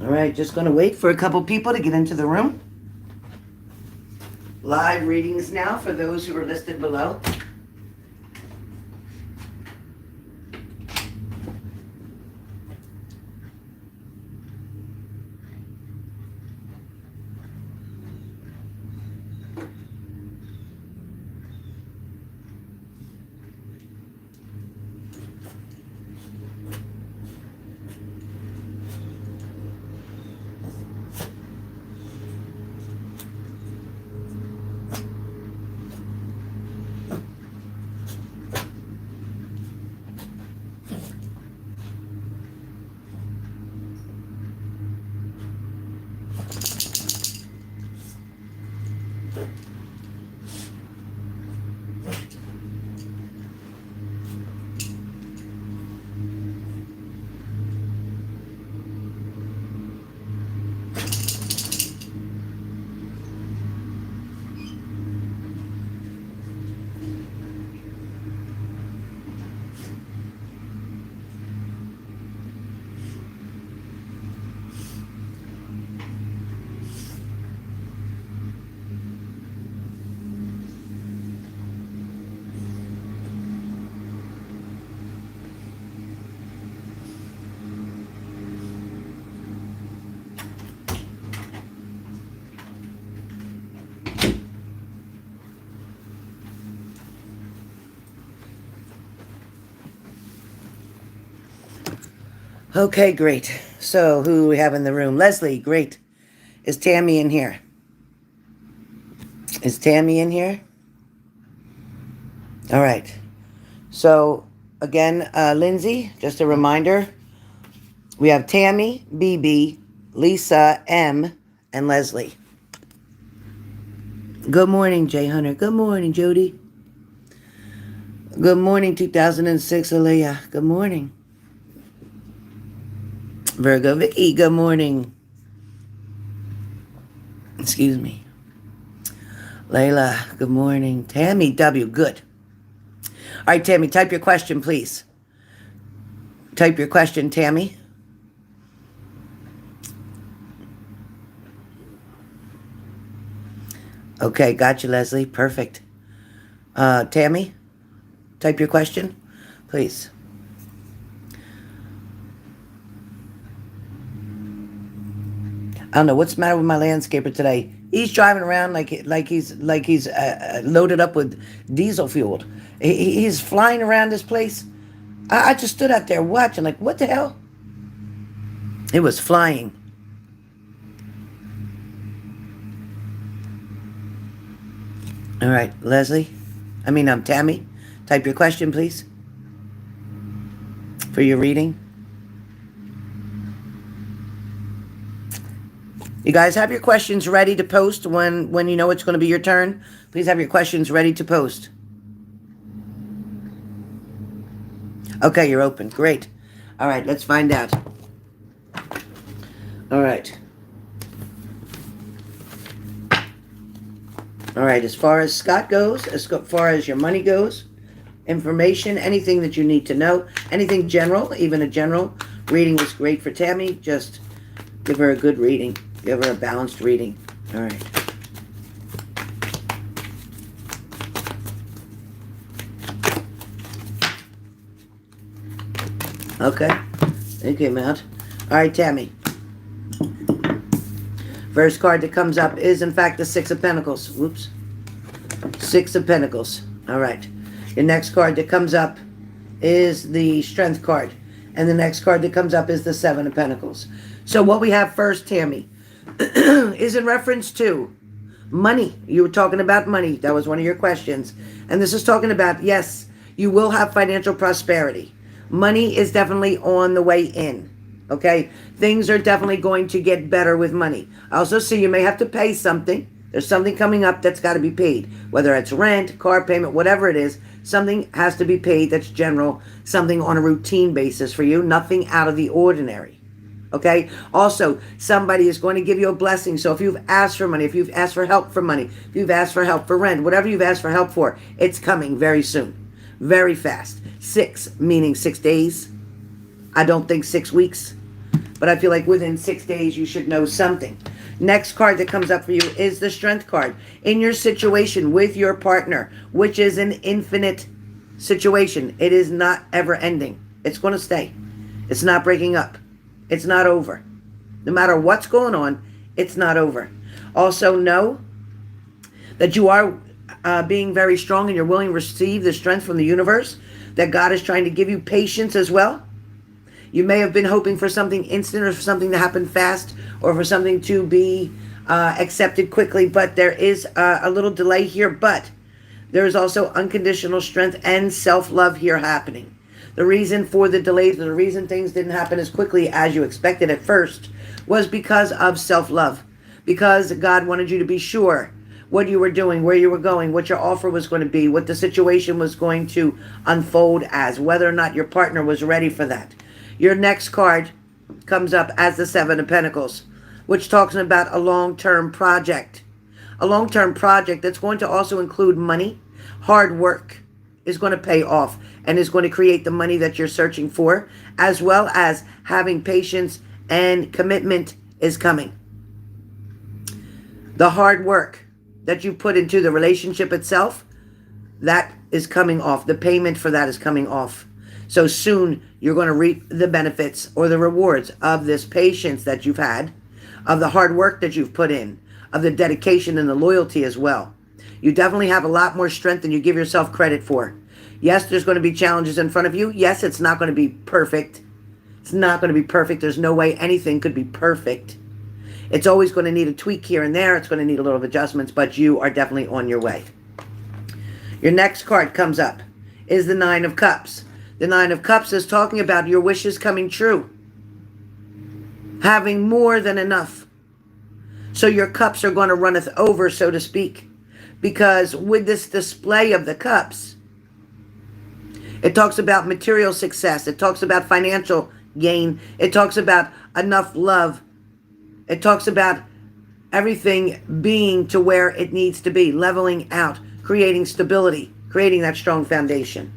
All right, just going to wait for a couple people to get into the room. Live readings now for those who are listed below. Okay, great. So who do we have in the room? Leslie, great. Is Tammy in here? Is Tammy in here? All right. So again, Lindsay, just a reminder, we have Tammy, BB, Lisa, M, and Leslie. Good morning, Jay Hunter. Good morning, Jody. Good morning, 2006, Aaliyah. Good morning. Virgo Vicky, good morning. Excuse me. Layla, good morning. Tammy W, good. All right, Tammy, type your question, please. Type your question, Tammy. Okay, gotcha, Leslie. Perfect. Tammy, type your question, please. I don't know what's the matter with my landscaper today. He's driving around like he's loaded up with diesel fuel. He's flying around this place. I just stood out there watching, like, what the hell? It was flying. All right, Leslie. Tammy. Type your question, please, for your reading. You guys have your questions ready to post when you know it's going to be your turn. Please have your questions ready to post. Okay, you're open. Great. All right, let's find out. All right. All right, as far as Scott goes, as far as your money goes, information, anything that you need to know, anything general, even a general reading was great for Tammy. Just give her a good reading. Give her a balanced reading. All right. Okay. They came out. All right, Tammy. First card that comes up is, in fact, the Six of Pentacles. Whoops. Six of Pentacles. All right. Your next card that comes up is the Strength card. And the next card that comes up is the Seven of Pentacles. So what we have first, Tammy, is in reference to money. You were talking about money. That was one of your questions. And this is talking about, yes, you will have financial prosperity. Money is definitely on the way in. Okay? Things are definitely going to get better with money. I also see you may have to pay something. There's something coming up that's got to be paid. Whether it's rent, car payment, whatever it is, something has to be paid that's general, something on a routine basis for you, nothing out of the ordinary. Okay? Also, somebody is going to give you a blessing. So if you've asked for money, if you've asked for help for money, if you've asked for help for rent, whatever you've asked for help for, it's coming very soon. Very fast. 6, meaning 6 days. I don't think 6 weeks. but I feel like within 6 days you should know something. Next card that comes up for you is the Strength card. In your situation with your partner, which is an infinite situation, it is not ever ending. It's going to stay. It's not breaking up. It's not over. No matter what's going on, it's not over. Also know that you are being very strong and you're willing to receive the strength from the universe, that God is trying to give you patience as well. You may have been hoping for something instant or for something to happen fast or for something to be accepted quickly, but there is a little delay here, but there is also unconditional strength and self-love here happening. The reason for the delays, the reason things didn't happen as quickly as you expected at first was because of self-love, because God wanted you to be sure what you were doing, where you were going, what your offer was going to be, what the situation was going to unfold as, whether or not your partner was ready for that. Your next card comes up as the Seven of Pentacles, which talks about a long-term project. A long-term project that's going to also include money. Hard work is going to pay off and is going to create the money that you're searching for, as well as having patience and commitment is coming. The hard work that you put into the relationship itself, that is coming off. The payment for that is coming off. So soon you're going to reap the benefits or the rewards of this patience that you've had, of the hard work that you've put in, of the dedication and the loyalty as well. You definitely have a lot more strength than you give yourself credit for. Yes, there's going to be challenges in front of you. Yes, it's not going to be perfect. It's not going to be perfect. There's no way anything could be perfect. It's always going to need a tweak here and there. It's going to need a little adjustments, but you are definitely on your way. Your next card comes up is the Nine of Cups. The Nine of Cups is talking about your wishes coming true. Having more than enough. So your cups are going to runneth over, so to speak. Because with this display of the cups, it talks about material success. It talks about financial gain. It talks about enough love. It talks about everything being to where it needs to be. Leveling out. Creating stability. Creating that strong foundation.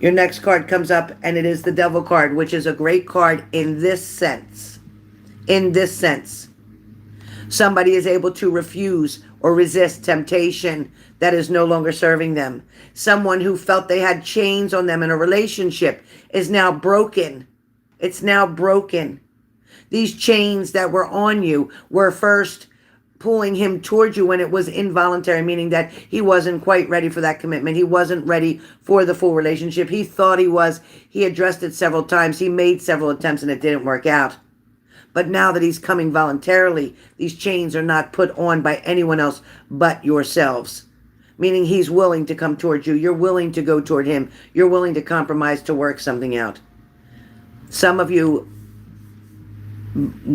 Your next card comes up and it is the Devil card, which is a great card in this sense. In this sense. Somebody is able to refuse or resist temptation that is no longer serving them. Someone who felt they had chains on them in a relationship is now broken. It's now broken. These chains that were on you were first pulling him towards you when it was involuntary, meaning that he wasn't quite ready for that commitment. He wasn't ready for the full relationship. He thought he was. He addressed it several times. He made several attempts and it didn't work out. But now that he's coming voluntarily, these chains are not put on by anyone else but yourselves. Meaning he's willing to come towards you. You're willing to go toward him. You're willing to compromise to work something out. Some of you,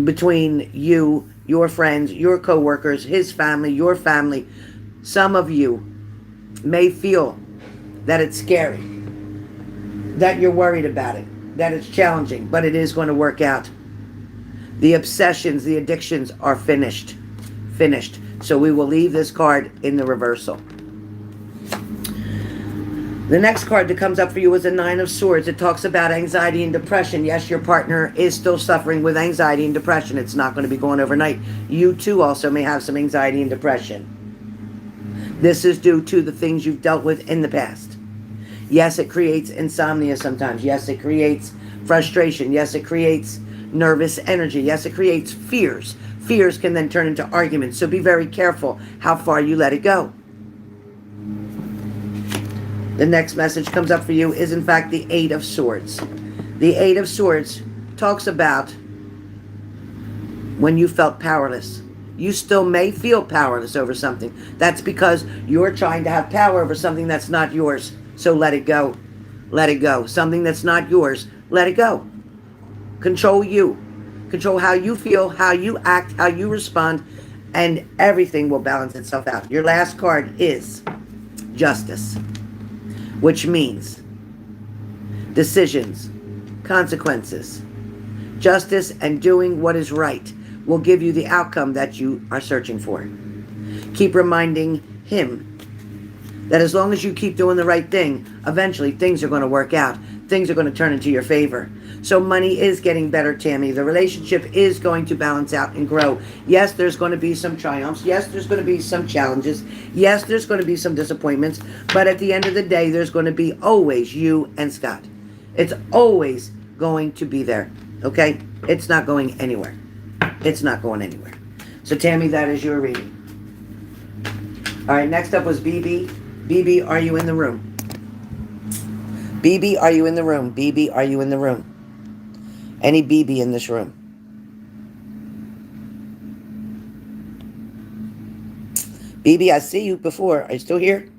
between you, your friends, your co-workers, his family, your family, some of you may feel that it's scary, that you're worried about it, that it's challenging, but it is going to work out. The obsessions, the addictions are finished. Finished. So we will leave this card in the reversal. The next card that comes up for you is a Nine of Swords. It talks about anxiety and depression. Yes, your partner is still suffering with anxiety and depression. It's not going to be going overnight. You too also may have some anxiety and depression. This is due to the things you've dealt with in the past. Yes, it creates insomnia sometimes. Yes, it creates frustration. Yes, it creates nervous energy. Yes, it creates fears. Fears can then turn into arguments. So be very careful how far you let it go. The next message comes up for you is in fact the Eight of Swords. The Eight of Swords talks about when you felt powerless. You still may feel powerless over something. That's because you're trying to have power over something that's not yours. So let it go. Let it go. Something that's not yours, let it go. Control you. Control how you feel, how you act, how you respond, and everything will balance itself out. Your last card is Justice, which means decisions, consequences. Justice and doing what is right will give you the outcome that you are searching for. Keep reminding him that as long as you keep doing the right thing, eventually things are going to work out. Things are going to turn into your favor. So money is getting better, Tammy. The relationship is going to balance out and grow. Yes, there's going to be some triumphs. Yes, there's going to be some challenges. Yes, there's going to be some disappointments. But at the end of the day, there's going to be always you and Scott. It's always going to be there. Okay? It's not going anywhere. It's not going anywhere. So Tammy, that is your reading. All right, next up was BB. BB, are you in the room? BB, are you in the room? BB, are you in the room? Any BB in this room? BB, I see you before. Are you still here?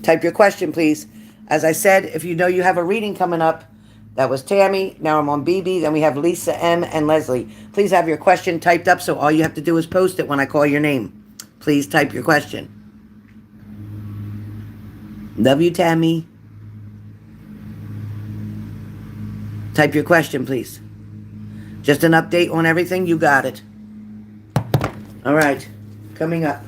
Type your question, please. As I said, if you know you have a reading coming up, that was Tammy. Now I'm on BB. Then we have Lisa M. and Leslie. Please have your question typed up, so all you have to do is post it when I call your name. Please type your question. Love you, Tammy. Type your question, please. Just an update on everything. You got it. All right. Coming up.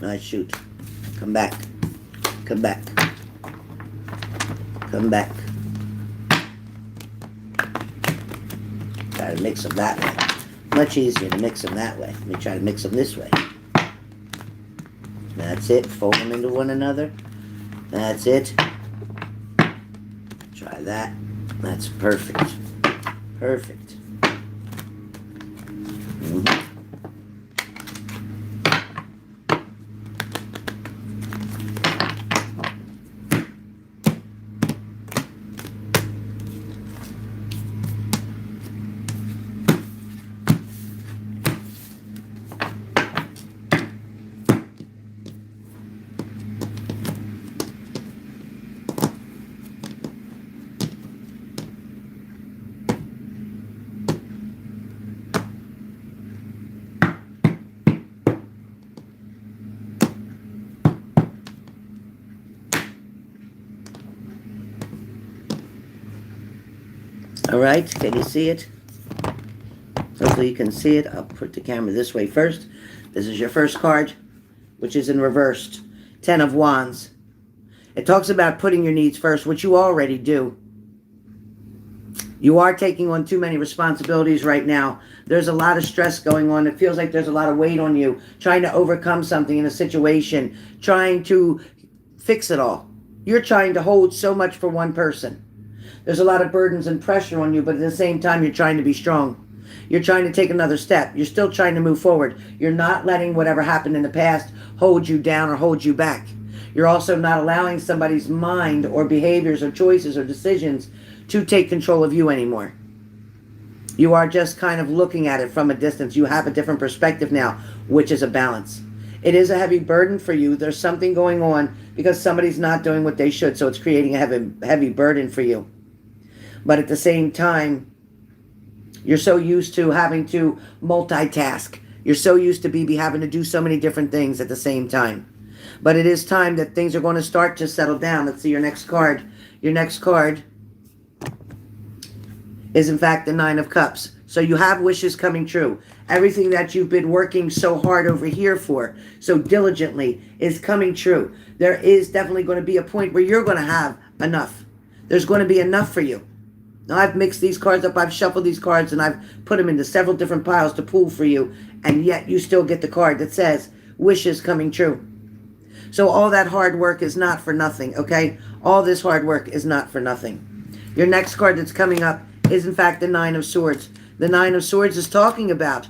Nice shoot. Come back. Come back. Come back. Try to mix them that way. Much easier to mix them that way. Let me try to mix them this way. That's it. Fold them into one another. That's it. Try that. That's perfect. Perfect. Mm-hmm. All right, can you see it? Hopefully you can see it. I'll put the camera this way first. This is your first card, which is in reversed. 10 of Wands. It talks about putting your needs first, which you already do. You are taking on too many responsibilities right now. There's a lot of stress going on. It feels like there's a lot of weight on you, trying to overcome something in a situation, trying to fix it all. You're trying to hold so much for one person. There's a lot of burdens and pressure on you, but at the same time, you're trying to be strong. You're trying to take another step. You're still trying to move forward. You're not letting whatever happened in the past hold you down or hold you back. You're also not allowing somebody's mind or behaviors or choices or decisions to take control of you anymore. You are just kind of looking at it from a distance. You have a different perspective now, which is a balance. It is a heavy burden for you. There's something going on because somebody's not doing what they should, so it's creating a heavy burden for you. But at the same time, you're so used to having to multitask. You're so used to BB having to do so many different things at the same time. But it is time that things are going to start to settle down. Let's see your next card. Your next card is, in fact, the 9 of Cups. So you have wishes coming true. Everything that you've been working so hard over here for, so diligently, is coming true. There is definitely going to be a point where you're going to have enough. There's going to be enough for you. Now, I've mixed these cards up, I've shuffled these cards, and I've put them into several different piles to pull for you, and yet you still get the card that says, wishes coming true. So all that hard work is not for nothing, okay? All this hard work is not for nothing. Your next card that's coming up is, in fact, the 9 of Swords. The 9 of Swords is talking about,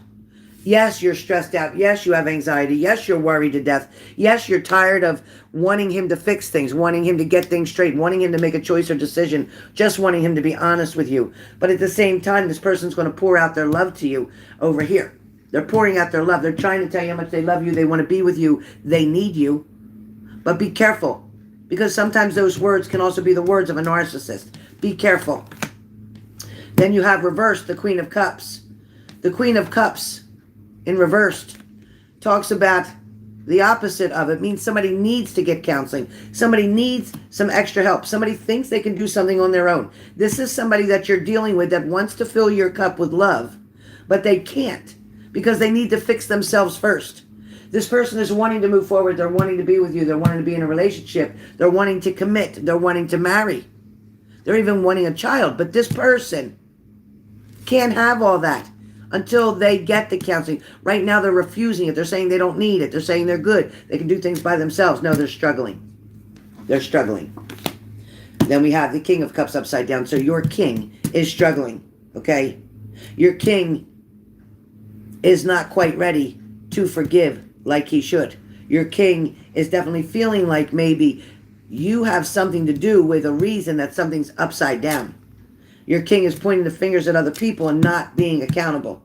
yes, you're stressed out. Yes, you have anxiety. Yes, you're worried to death. Yes, you're tired of wanting him to fix things, wanting him to get things straight, wanting him to make a choice or decision, just wanting him to be honest with you. But at the same time, this person's going to pour out their love to you over here. They're pouring out their love. They're trying to tell you how much they love you. They want to be with you. They need you. But be careful, because sometimes those words can also be the words of a narcissist. Be careful. Then you have reversed the Queen of Cups. The Queen of Cups in reversed talks about the opposite of it. Means somebody needs to get counseling. Somebody needs some extra help. Somebody thinks they can do something on their own. This is somebody that you're dealing with that wants to fill your cup with love, but they can't because they need to fix themselves first. This person is wanting to move forward. They're wanting to be with you. They're wanting to be in a relationship. They're wanting to commit. They're wanting to marry. They're even wanting a child. But this person can't have all that until they get the counseling. Right now, they're refusing it. They're saying they don't need it. They're saying they're good. They can do things by themselves. No, they're struggling. They're struggling. Then we have the King of Cups upside down. So your king is struggling, okay? Your king is not quite ready to forgive like he should. Your king is definitely feeling like maybe you have something to do with a reason that something's upside down. Your king is pointing the fingers at other people and not being accountable.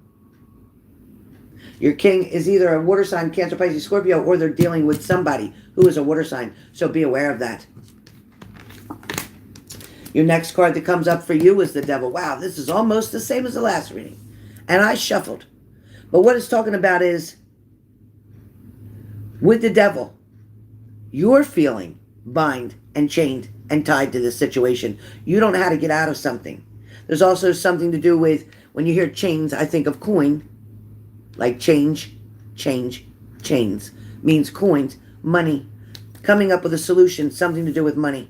Your king is either a water sign, Cancer, Pisces, Scorpio, or they're dealing with somebody who is a water sign. So be aware of that. Your next card that comes up for you is the Devil. Wow, this is almost the same as the last reading. And I shuffled. But what it's talking about is, with the Devil, you're feeling bind and chained and tied to this situation. You don't know how to get out of something. There's also something to do with, when you hear chains, I think of coin. Like change, change, chains. Means coins, money. Coming up with a solution, something to do with money.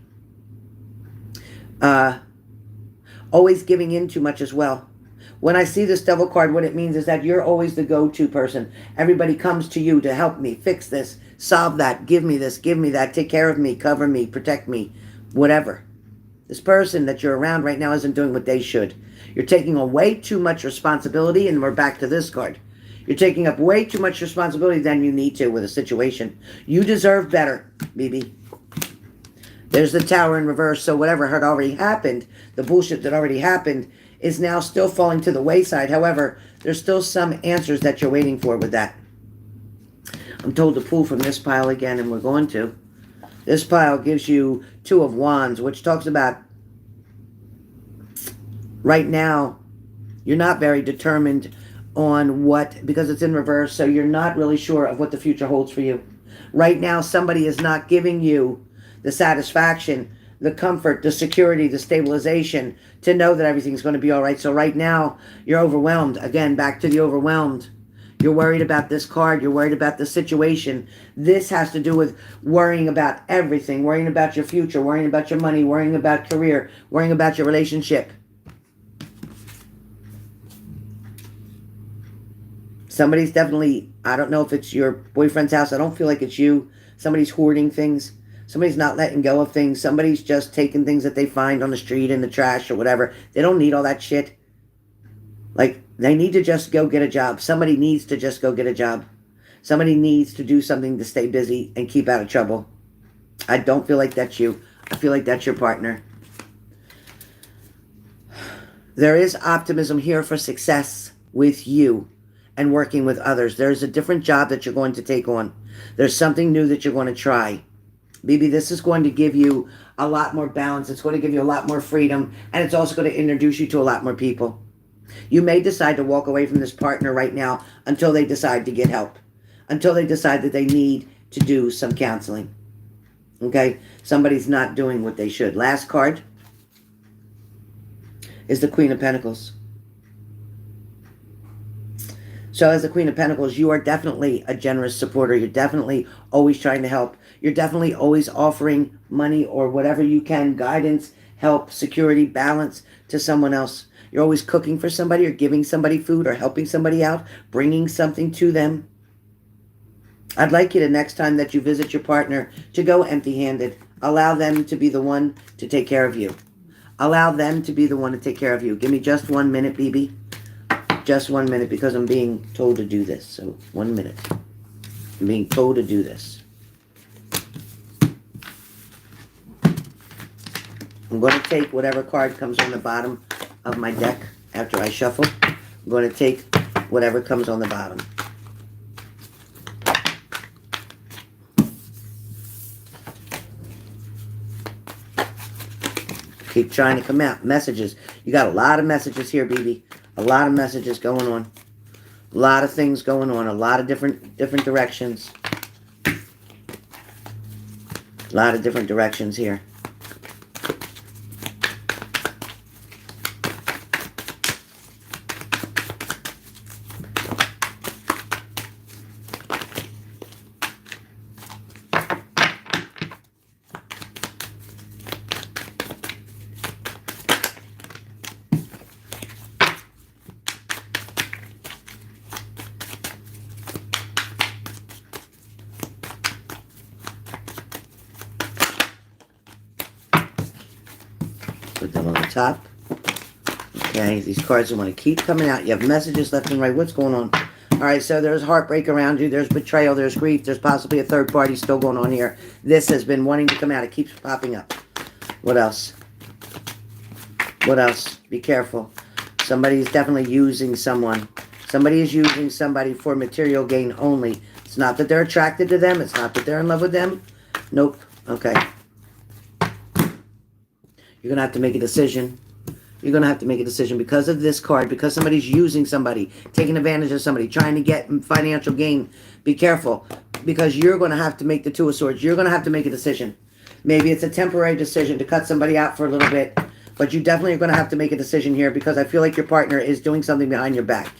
Always giving in too much as well. When I see this Devil card, what it means is that you're always the go-to person. Everybody comes to you to help me, fix this, solve that, give me this, give me that, take care of me, cover me, protect me, whatever. This person that you're around right now isn't doing what they should. You're taking away too much responsibility, and we're back to this card. You're taking up way too much responsibility than you need to with a situation. You deserve better, bebe. There's the Tower in reverse, so whatever had already happened, the bullshit that already happened, is now still falling to the wayside. However, there's still some answers that you're waiting for with that. I'm told to pull from this pile again, and we're going to. This pile gives you Two of Wands, which talks about right now, you're not very determined on what, because it's in reverse, so you're not really sure of what the future holds for you. Right now, somebody is not giving you the satisfaction, the comfort, the security, the stabilization to know that everything's going to be all right. So right now, you're overwhelmed. Again, back to the overwhelmed. You're worried about this card. You're worried about the situation. This has to do with worrying about everything, worrying about your future, worrying about your money, worrying about career, worrying about your relationship. Somebody's definitely, I don't know if it's your boyfriend's house. I don't feel like it's you. Somebody's hoarding things. Somebody's not letting go of things. Somebody's just taking things that they find on the street in the trash or whatever. They don't need all that shit. Like, they need to just go get a job. Somebody needs to just go get a job. Somebody needs to do something to stay busy and keep out of trouble. I don't feel like that's you. I feel like that's your partner. There is optimism here for success with you and working with others. There's a different job that you're going to take on. There's something new that you're going to try. Bebe, this is going to give you a lot more balance. It's going to give you a lot more freedom. And it's also going to introduce you to a lot more people. You may decide to walk away from this partner right now until they decide to get help. Until they decide that they need to do some counseling. Okay? Somebody's not doing what they should. Last card is the Queen of Pentacles. So as the Queen of Pentacles, you are definitely a generous supporter. You're definitely always trying to help. You're definitely always offering money or whatever you can, guidance, help, security, balance to someone else. You're always cooking for somebody or giving somebody food or helping somebody out, bringing something to them. I'd like you to, next time that you visit your partner, to go empty-handed. Allow them to be the one to take care of you. Allow them to be the one to take care of you. Give me just 1 minute, Bebe. Just 1 minute, because I'm being told to do this. So 1 minute. I'm being told to do this. I'm going to take whatever card comes on the bottom of my deck after I shuffle. I'm going to take whatever comes on the bottom. Keep trying to come out. Messages. You got a lot of messages here, Bebe. A lot of messages going on. A lot of things going on. A lot of different directions. A lot of different directions here. Put them on the top. Okay, these cards I want to keep coming out. You have messages left and right. What's going on? All right, so there's heartbreak around you. There's betrayal. There's grief. There's possibly a third party still going on here. This has been wanting to come out. It keeps popping up. What else? What else? Be careful. Somebody is definitely using someone. Somebody is using somebody for material gain only. It's not that they're attracted to them. It's not that they're in love with them. Nope. Okay. You're going to have to make a decision. You're going to have to make a decision because of this card, because somebody's using somebody, taking advantage of somebody, trying to get financial gain. Be careful, because you're going to have to make the Two of Swords. You're going to have to make a decision. Maybe it's a temporary decision to cut somebody out for a little bit, but you definitely are going to have to make a decision here, because I feel like your partner is doing something behind your back.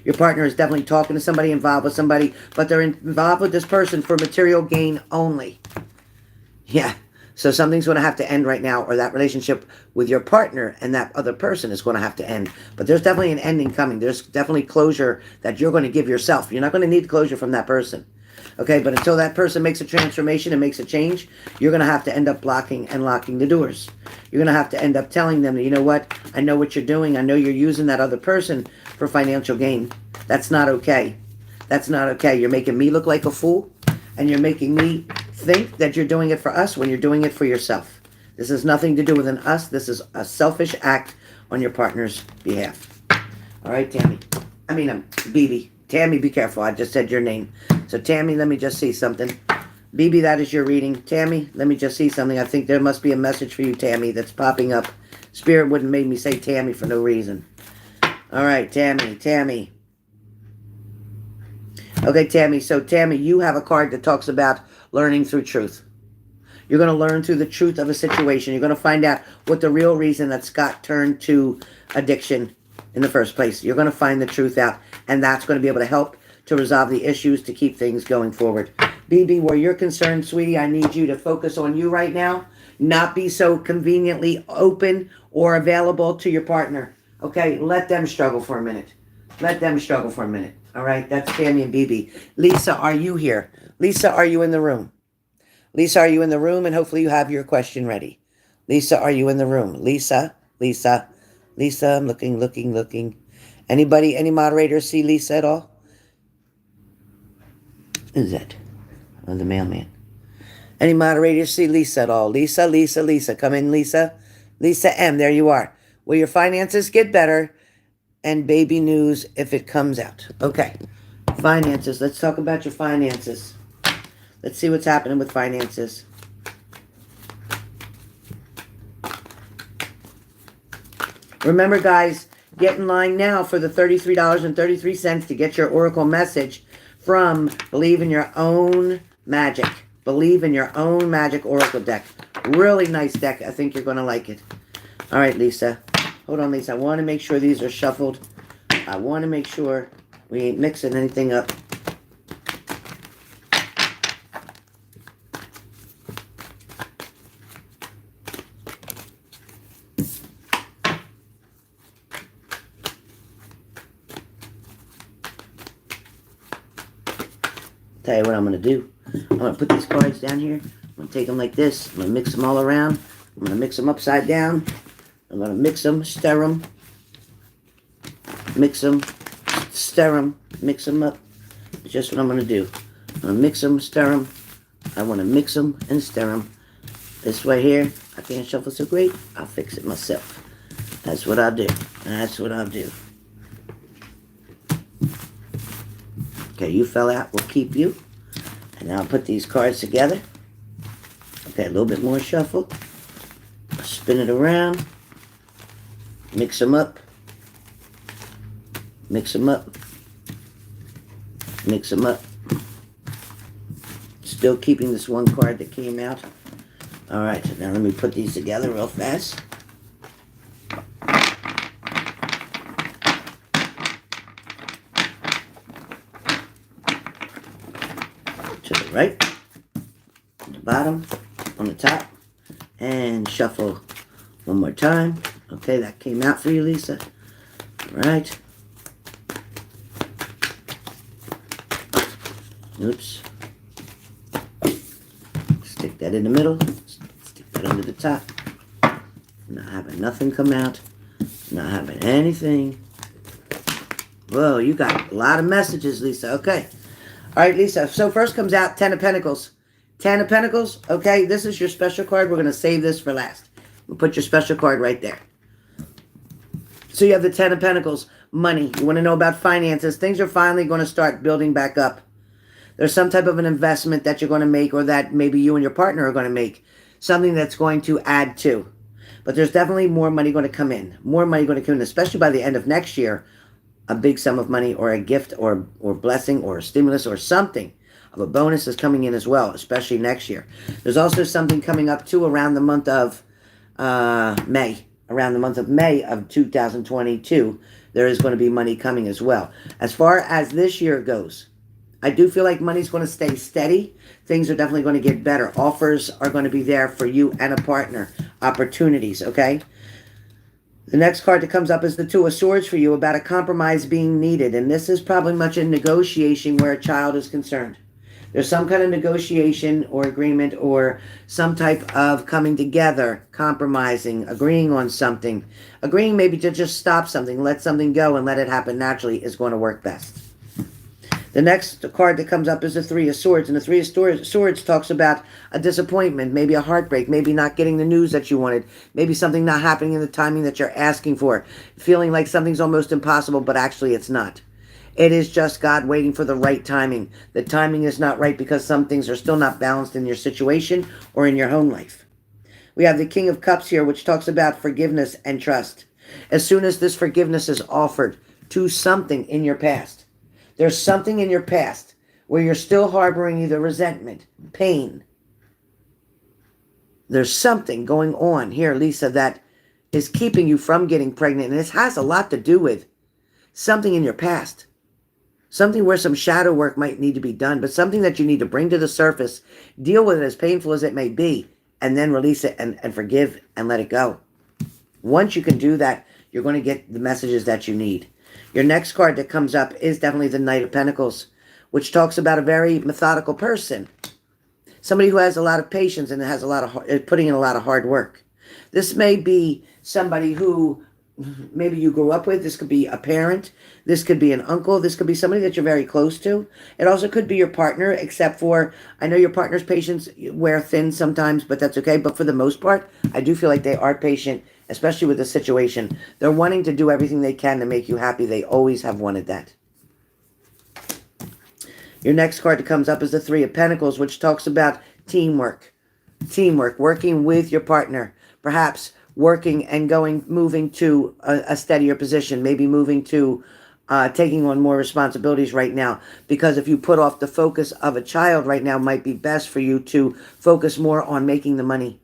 Your partner is definitely talking to somebody, involved with somebody, but they're involved with this person for material gain only. Yeah. So something's going to have to end right now, or that relationship with your partner and that other person is going to have to end. But there's definitely an ending coming. There's definitely closure that you're going to give yourself. You're not going to need closure from that person. Okay, but until that person makes a transformation and makes a change, you're going to have to end up blocking and locking the doors. You're going to have to end up telling them, you know what, I know what you're doing. I know you're using that other person for financial gain. That's not okay. That's not okay. You're making me look like a fool, and you're making me think that you're doing it for us when you're doing it for yourself. This has nothing to do with an us. This is a selfish act on your partner's behalf. All right, Tammy. Bebe. Tammy, be careful. I just said your name. So, Tammy, let me just see something. Bebe, that is your reading. Tammy, let me just see something. I think there must be a message for you, Tammy, that's popping up. Spirit wouldn't make me say Tammy for no reason. All right, Tammy. Okay, Tammy. So, Tammy, you have a card that talks about learning through truth. You're going to learn through the truth of a situation. You're going to find out what the real reason that Scott turned to addiction in the first place. You're going to find the truth out, and that's going to be able to help to resolve the issues, to keep things going forward. Bebe, where you're concerned, sweetie, I need you to focus on you right now. Not be so conveniently open or available to your partner. Okay, let them struggle for a minute. Let them struggle for a minute. All right, that's Tammy and Bebe. Lisa, are you here? Lisa, are you in the room? Lisa, are you in the room? And hopefully you have your question ready. Lisa, are you in the room? Lisa, I'm looking. Anybody, any moderators see Lisa at all? Who's that? Oh, the mailman. Any moderators see Lisa at all? Lisa. Come in, Lisa. Lisa M, there you are. Will your finances get better? And baby news if it comes out. Okay. Finances. Let's talk about your finances. Let's see what's happening with finances. Remember, guys, get in line now for the $33.33 to get your Oracle message from Believe in Your Own Magic. Believe in Your Own Magic Oracle deck. Really nice deck. I think you're going to like it. All right, Lisa. Hold on, Lisa. I want to make sure these are shuffled. I want to make sure we ain't mixing anything up. Tell you what I'm going to do. I'm going to put these cards down here. I'm going to take them like this. I'm going to mix them all around. I'm going to mix them upside down. I'm going to mix them, stir them. Mix them, stir them, mix them up. It's just what I'm going to do. I'm going to mix them, stir them. I want to mix them and stir them. This way here, I can't shuffle so great. I'll fix it myself. That's what I'll do. Okay, you fell out. We'll keep you. And now I'll put these cards together. Okay, a little bit more shuffle. I'll spin it around. Mix them up. Mix them up. Mix them up. Still keeping this one card that came out. All right, now let me put these together real fast. To the right, on the bottom, on the top, and shuffle one more time. Okay, that came out for you, Lisa. All right. Oops. Stick that in the middle. Stick that under the top. Not having nothing come out. Not having anything. Whoa, you got a lot of messages, Lisa. Okay. All right, Lisa. So first comes out 10 of Pentacles. 10 of Pentacles. Okay, this is your special card. We're going to save this for last. We'll put your special card right there. So you have the 10 of Pentacles. Money. You want to know about finances. Things are finally going to start building back up. There's some type of an investment that you're going to make, or that maybe you and your partner are going to make. Something that's going to add to. But there's definitely more money going to come in. More money going to come in, especially by the end of next year. A big sum of money, or a gift, or blessing, or a stimulus, or something of a bonus is coming in as well, especially next year. There's also something coming up too around the month of May. Around the month of May of 2022, there is going to be money coming as well. As far as this year goes, I do feel like money's going to stay steady. Things are definitely going to get better. Offers are going to be there for you and a partner. Opportunities, okay? The next card that comes up is the Two of Swords for you, about a compromise being needed. And this is probably much in negotiation where a child is concerned. There's some kind of negotiation or agreement, or some type of coming together, compromising, agreeing on something. Agreeing maybe to just stop something, let something go and let it happen naturally is going to work best. The next card that comes up is the Three of Swords. And the Three of Swords talks about a disappointment, maybe a heartbreak, maybe not getting the news that you wanted, maybe something not happening in the timing that you're asking for, feeling like something's almost impossible, but actually it's not. It is just God waiting for the right timing. The timing is not right because some things are still not balanced in your situation or in your home life. We have the King of Cups here, which talks about forgiveness and trust. As soon as this forgiveness is offered to something in your past, there's something in your past where you're still harboring either resentment, pain. There's something going on here, Lisa, that is keeping you from getting pregnant. And this has a lot to do with something in your past. Something where some shadow work might need to be done, but something that you need to bring to the surface, deal with it as painful as it may be, and then release it and forgive and let it go. Once you can do that, you're going to get the messages that you need. Your next card that comes up is definitely the Knight of Pentacles, which talks about a very methodical person. Somebody who has a lot of patience and has a lot of putting in a lot of hard work. This may be somebody who maybe you grew up with. This could be a parent. This could be an uncle. This could be somebody that you're very close to. It also could be your partner, except for, I know your partner's patience wear thin sometimes, but that's okay. But for the most part, I do feel like they are patient, especially with the situation. They're wanting to do everything they can to make you happy. They always have wanted that. Your next card that comes up is the Three of Pentacles, which talks about teamwork. Teamwork, working with your partner. Perhaps working and moving to a steadier position. Maybe moving to taking on more responsibilities right now. Because if you put off the focus of a child right now, it might be best for you to focus more on making the money.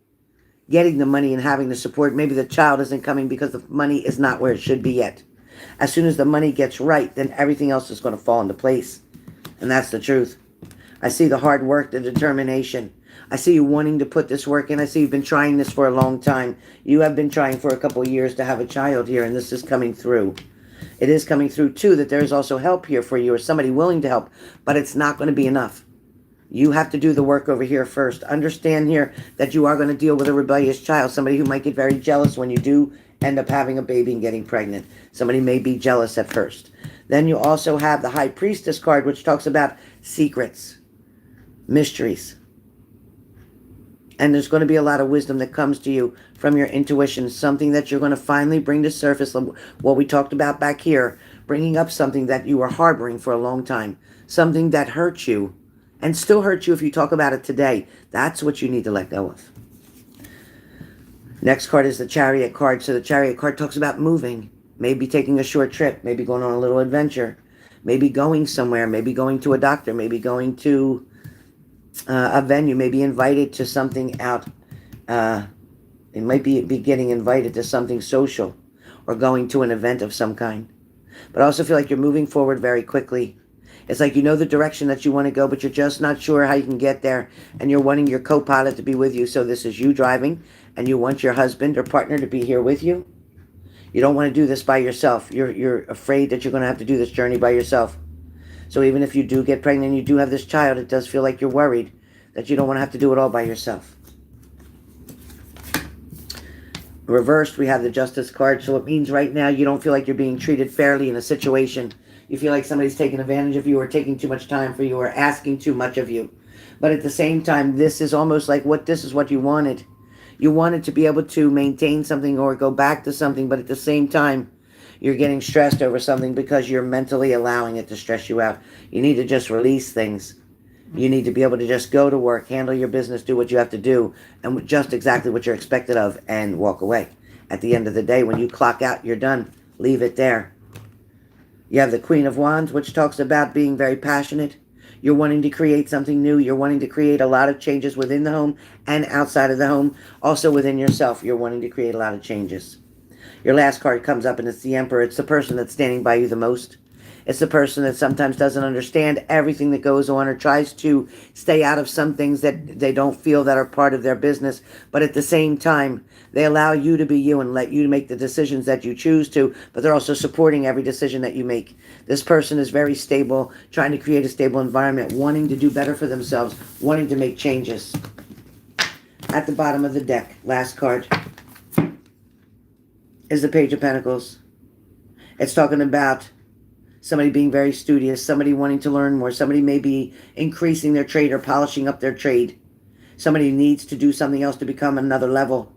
Getting the money and having the support. Maybe the child isn't coming because the money is not where it should be yet. As soon as the money gets right, then everything else is going to fall into place. And that's the truth. I see the hard work, the determination. I see you wanting to put this work in. I see you've been trying this for a long time. You have been trying for a couple of years to have a child here, and this is coming through. It is coming through, too, that there is also help here for you, or somebody willing to help, but it's not going to be enough. You have to do the work over here first. Understand here that you are going to deal with a rebellious child, somebody who might get very jealous when you do end up having a baby and getting pregnant. Somebody may be jealous at first. Then you also have the High Priestess card, which talks about secrets, mysteries. And there's going to be a lot of wisdom that comes to you from your intuition, something that you're going to finally bring to surface, what we talked about back here, bringing up something that you were harboring for a long time, something that hurt you and still hurts you if you talk about it today. That's what you need to let go of. Next card is the Chariot card. So the Chariot card talks about moving, maybe taking a short trip, maybe going on a little adventure, maybe going somewhere, maybe going to a doctor, maybe going to a venue, maybe invited to something out. It might be getting invited to something social or going to an event of some kind. But I also feel like you're moving forward very quickly. It's like you know the direction that you want to go, but you're just not sure how you can get there. And you're wanting your co-pilot to be with you. So this is you driving, and you want your husband or partner to be here with you. You don't want to do this by yourself. You're afraid that you're going to have to do this journey by yourself. So even if you do get pregnant and you do have this child, it does feel like you're worried that you don't want to have to do it all by yourself. Reversed, we have the Justice card. So it means right now you don't feel like you're being treated fairly in a situation. You feel like somebody's taking advantage of you or taking too much time for you or asking too much of you. But at the same time, this is almost like this is what you wanted. You wanted to be able to maintain something or go back to something, but at the same time, you're getting stressed over something because you're mentally allowing it to stress you out. You need to just release things. You need to be able to just go to work, handle your business, do what you have to do, and just exactly what you're expected of, and walk away. At the end of the day, when you clock out, you're done. Leave it there. You have the Queen of Wands, which talks about being very passionate. You're wanting to create something new. You're wanting to create a lot of changes within the home and outside of the home. Also within yourself, you're wanting to create a lot of changes. Your last card comes up, and it's the Emperor. It's the person that's standing by you the most. It's the person that sometimes doesn't understand everything that goes on or tries to stay out of some things that they don't feel that are part of their business. But at the same time, they allow you to be you and let you make the decisions that you choose to, but they're also supporting every decision that you make. This person is very stable, trying to create a stable environment, wanting to do better for themselves, wanting to make changes. At the bottom of the deck, last card, is the Page of Pentacles. It's talking about somebody being very studious, somebody wanting to learn more, somebody may be increasing their trade or polishing up their trade. Somebody needs to do something else to become another level.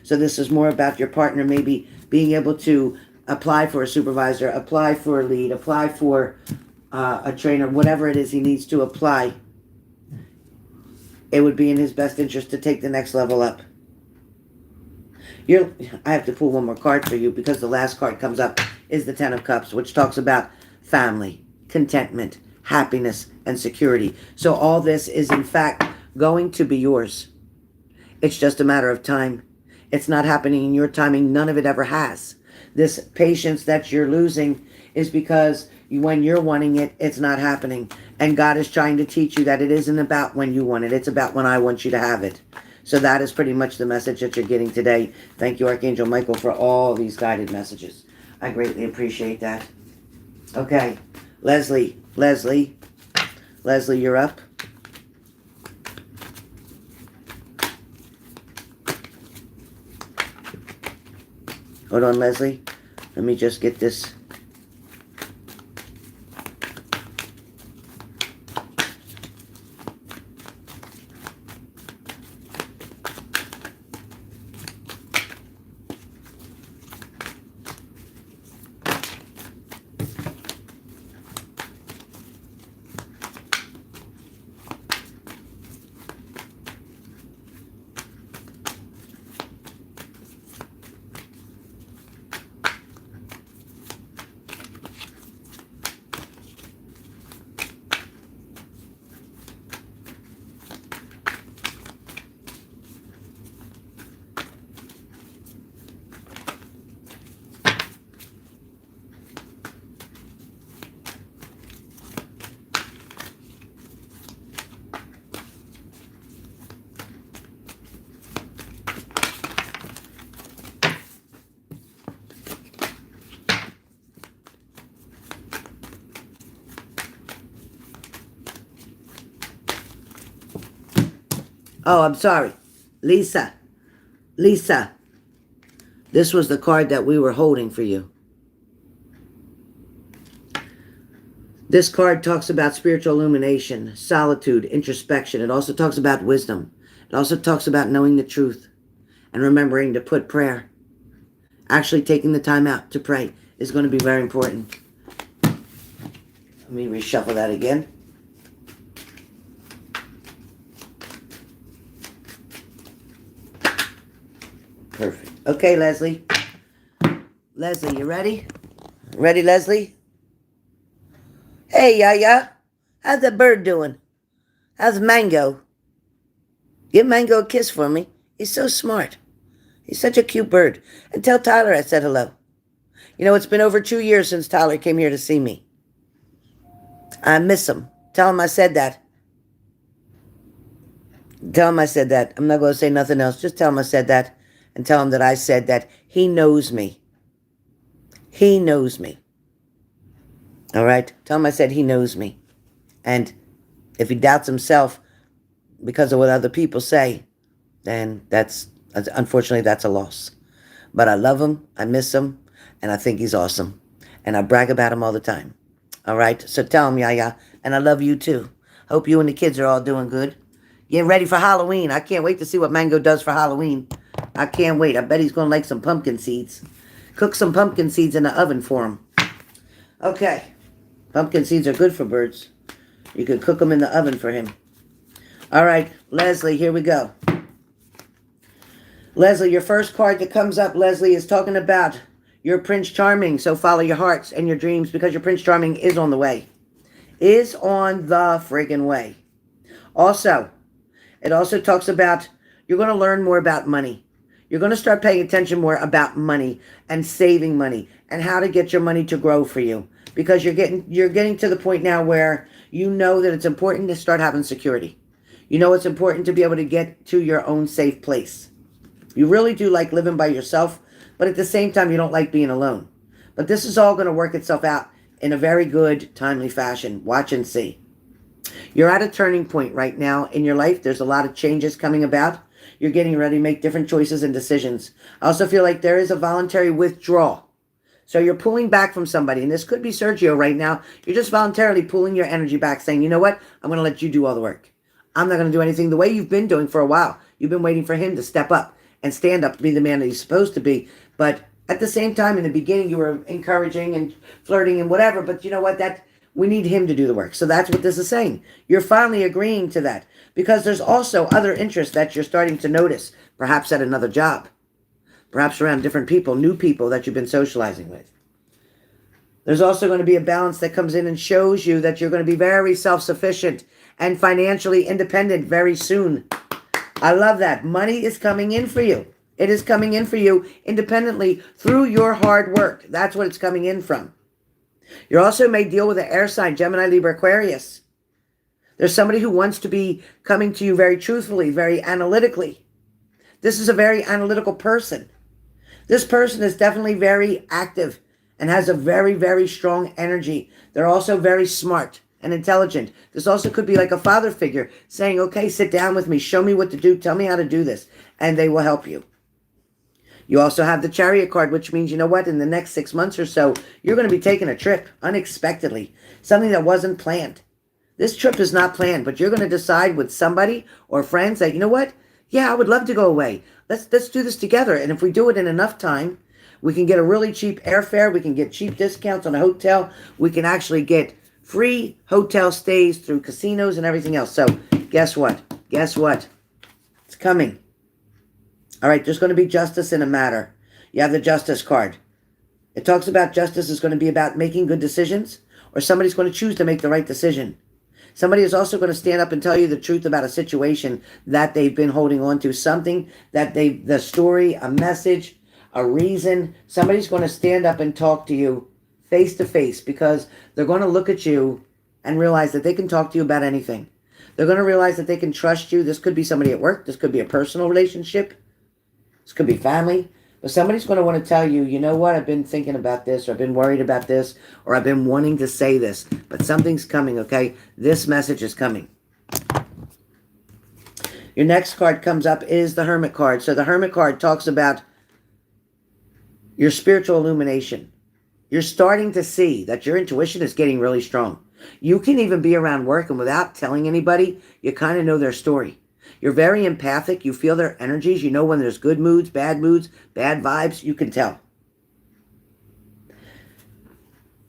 So this is more about your partner maybe being able to apply for a supervisor, apply for a lead, apply for a trainer, whatever it is he needs to apply. It would be in his best interest to take the next level up. I have to pull one more card for you because the last card comes up is the Ten of Cups, which talks about family, contentment, happiness, and security. So all this is in fact going to be yours. It's just a matter of time. It's not happening in your timing. None of it ever has. This patience that you're losing is because when you're wanting it, it's not happening. And God is trying to teach you that it isn't about when you want it. It's about when I want you to have it. So that is pretty much the message that you're getting today. Thank you, Archangel Michael, for all these guided messages. I greatly appreciate that. Okay, Leslie, you're up. Hold on, Leslie. Let me just get this. Oh, I'm sorry. Lisa. This was the card that we were holding for you. This card talks about spiritual illumination, solitude, introspection. It also talks about wisdom. It also talks about knowing the truth and remembering to put prayer. Actually taking the time out to pray is going to be very important. Let me reshuffle that again. Perfect. Okay, Leslie. Leslie, you ready? Ready, Leslie? Hey, Yaya. How's the bird doing? How's Mango? Give Mango a kiss for me. He's so smart. He's such a cute bird. And tell Tyler I said hello. You know, it's been over 2 years since Tyler came here to see me. I miss him. Tell him I said that. Tell him I said that. I'm not going to say nothing else. Just tell him I said that. And tell him that I said that he knows me. He knows me. All right? Tell him I said he knows me. And if he doubts himself because of what other people say, then unfortunately, that's a loss. But I love him, I miss him, and I think he's awesome. And I brag about him all the time. All right? So tell him, Yaya, and I love you too. Hope you and the kids are all doing good. Getting ready for Halloween. I can't wait to see what Mango does for Halloween. I can't wait. I bet he's going to like some pumpkin seeds. Cook some pumpkin seeds in the oven for him. Okay. Pumpkin seeds are good for birds. You could cook them in the oven for him. All right, Leslie, here we go. Leslie, your first card that comes up, Leslie, is talking about your Prince Charming. So follow your hearts and your dreams because your Prince Charming is on the way. Is on the friggin' way. Also, it also talks about you're going to learn more about money. You're going to start paying attention more about money and saving money and how to get your money to grow for you. Because you're getting to the point now where you know that it's important to start having security. You know it's important to be able to get to your own safe place. You really do like living by yourself, but at the same time, you don't like being alone. But this is all going to work itself out in a very good, timely fashion. Watch and see. You're at a turning point right now in your life. There's a lot of changes coming about. You're getting ready to make different choices and decisions. I also feel like there is a voluntary withdrawal. So you're pulling back from somebody, and this could be Sergio right now. You're just voluntarily pulling your energy back, saying, you know what? I'm going to let you do all the work. I'm not going to do anything the way you've been doing for a while. You've been waiting for him to step up and stand up to be the man that he's supposed to be. But at the same time, in the beginning, you were encouraging and flirting and whatever. But you know what? We need him to do the work. So that's what this is saying. You're finally agreeing to that because there's also other interests that you're starting to notice, perhaps at another job. Perhaps around different people, new people that you've been socializing with. There's also going to be a balance that comes in and shows you that you're going to be very self-sufficient and financially independent very soon. I love that. Money is coming in for you. It is coming in for you independently through your hard work. That's what it's coming in from. You also may deal with an air sign, Gemini, Libra, Aquarius. There's somebody who wants to be coming to you very truthfully, very analytically. This is a very analytical person. This person is definitely very active and has a very, very strong energy. They're also very smart and intelligent. This also could be like a father figure saying, okay, sit down with me, show me what to do, tell me how to do this, and they will help you. You also have the Chariot card, which means, you know what, in the next 6 months or so, you're going to be taking a trip unexpectedly, something that wasn't planned. This trip is not planned, but you're going to decide with somebody or friends that, you know what, yeah, I would love to go away. Let's do this together. And if we do it in enough time, we can get a really cheap airfare. We can get cheap discounts on a hotel. We can actually get free hotel stays through casinos and everything else. So guess what? Guess what? It's coming. All right, there's going to be justice in a matter. You have the Justice card. It talks about justice is going to be about making good decisions, or somebody's going to choose to make the right decision. Somebody is also going to stand up and tell you the truth about a situation that they've been holding on to, something that the story, a message, a reason. Somebody's going to stand up and talk to you face to face because they're going to look at you and realize that they can talk to you about anything. They're going to realize that they can trust you. This could be somebody at work. This could be a personal relationship. This could be family. But somebody's going to want to tell you, you know what, I've been thinking about this, or I've been worried about this, or I've been wanting to say this, but something's coming, okay? This message is coming. Your next card comes up is the Hermit card. So the Hermit card talks about your spiritual illumination. You're starting to see that your intuition is getting really strong. You can even be around work and without telling anybody, you kind of know their story. You're very empathic. You feel their energies. You know when there's good moods, bad vibes. You can tell.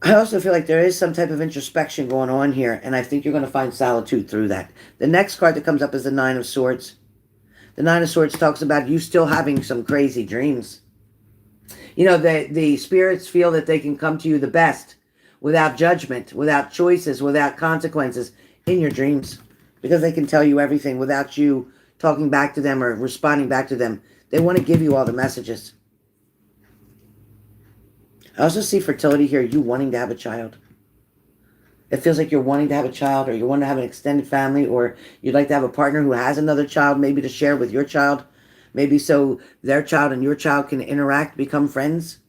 I also feel like there is some type of introspection going on here, and I think you're going to find solitude through that. The next card that comes up is the Nine of Swords. The Nine of Swords talks about you still having some crazy dreams. You know, the spirits feel that they can come to you the best without judgment, without choices, without consequences in your dreams. Because they can tell you everything without you talking back to them or responding back to them. They want to give you all the messages. I also see fertility here, you wanting to have a child. It feels like you're wanting to have a child, or you want to have an extended family, or you'd like to have a partner who has another child, maybe to share with your child. Maybe so their child and your child can interact, become friends.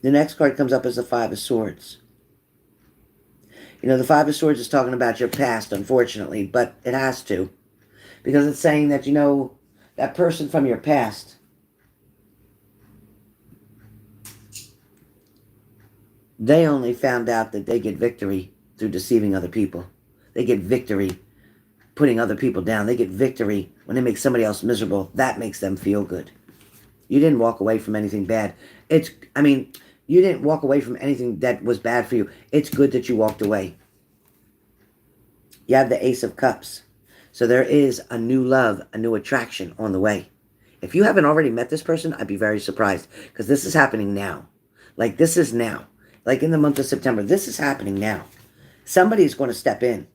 The next card comes up as the Five of Swords. You know, the Five of Swords is talking about your past, unfortunately, but it has to. Because it's saying that, you know, that person from your past, they only found out that they get victory through deceiving other people. They get victory putting other people down. They get victory when they make somebody else miserable. That makes them feel good. You didn't walk away from anything bad. You didn't walk away from anything that was bad for you. It's good that you walked away. You have the Ace of Cups. So there is a new love, a new attraction on the way. If you haven't already met this person, I'd be very surprised. Because this is happening now. Like, this is now. Like, in the month of September, this is happening now. Somebody is going to step in.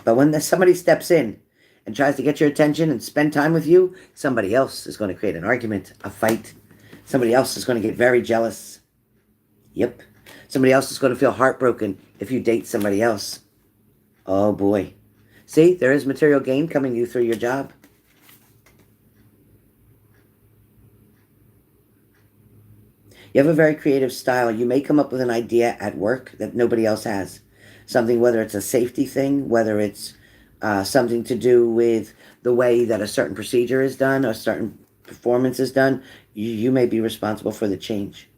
But when somebody steps in and tries to get your attention and spend time with you, somebody else is going to create an argument, a fight. Somebody else is going to get very jealous. Yep. Somebody else is going to feel heartbroken if you date somebody else. Oh, boy. See, there is material gain coming you through your job. You have a very creative style. You may come up with an idea at work that nobody else has. Something, whether it's a safety thing, whether it's something to do with the way that a certain procedure is done, or a certain performance is done, you may be responsible for the change.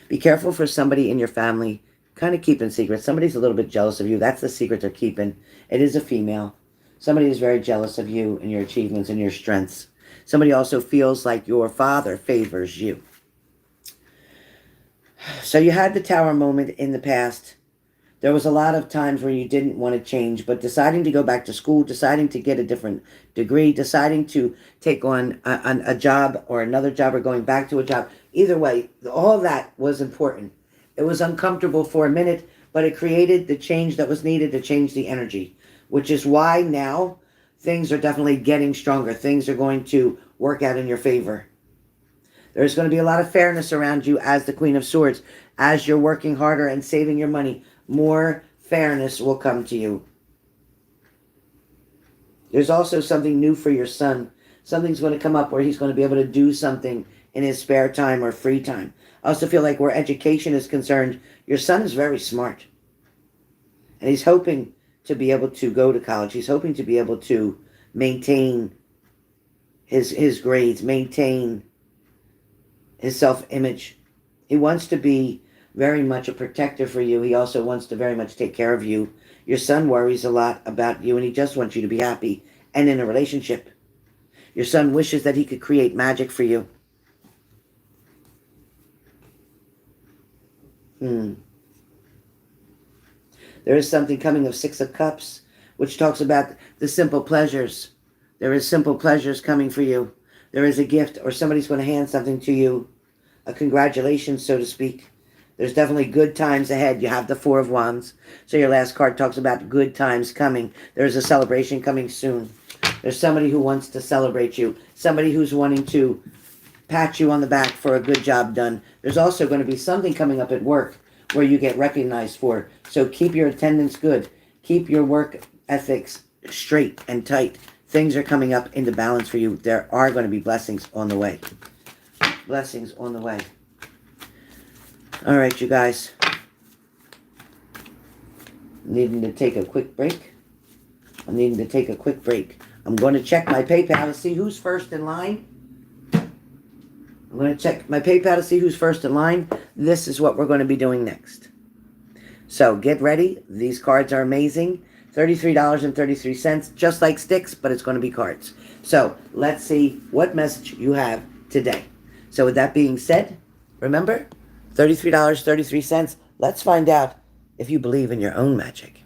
Be careful for somebody in your family, kind of keeping secrets. Somebody's a little bit jealous of you. That's the secret they're keeping. It is a female. Somebody is very jealous of you and your achievements and your strengths. Somebody also feels like your father favors you. So you had the Tower moment in the past. There was a lot of times where you didn't want to change, but deciding to go back to school, deciding to get a different degree, deciding to take on a job or another job, or going back to a job. Either way, all that was important. It was uncomfortable for a minute, but it created the change that was needed to change the energy, which is why now things are definitely getting stronger. Things are going to work out in your favor. There's going to be a lot of fairness around you as the Queen of Swords. As you're working harder and saving your money, more fairness will come to you. There's also something new for your son. Something's going to come up where he's going to be able to do something in his spare time or free time. I also feel like where education is concerned, your son is very smart. And he's hoping to be able to go to college. He's hoping to be able to maintain his grades, maintain his self-image. He wants to be very much a protector for you. He also wants to very much take care of you. Your son worries a lot about you, and he just wants you to be happy and in a relationship. Your son wishes that he could create magic for you. There is something coming of Six of Cups, which talks about the simple pleasures. There is simple pleasures coming for you. There is a gift, or somebody's going to hand something to you. A congratulations, so to speak. There's definitely good times ahead. You have the Four of Wands. So your last card talks about good times coming. There's a celebration coming soon. There's somebody who wants to celebrate you. Somebody who's wanting to pat you on the back for a good job done. There's also going to be something coming up at work where you get recognized for. So keep your attendance good. Keep your work ethics straight and tight. Things are coming up into balance for you. There are going to be blessings on the way. Blessings on the way. All right, you guys. Needing to take a quick break. I'm needing to take a quick break. I'm going to check my PayPal to see who's first in line. I'm going to check my PayPal to see who's first in line. This is what we're going to be doing next. So get ready. These cards are amazing. $33.33, just like sticks, but it's going to be cards. So let's see what message you have today. So with that being said, remember, $33.33. Let's find out if you believe in your own magic.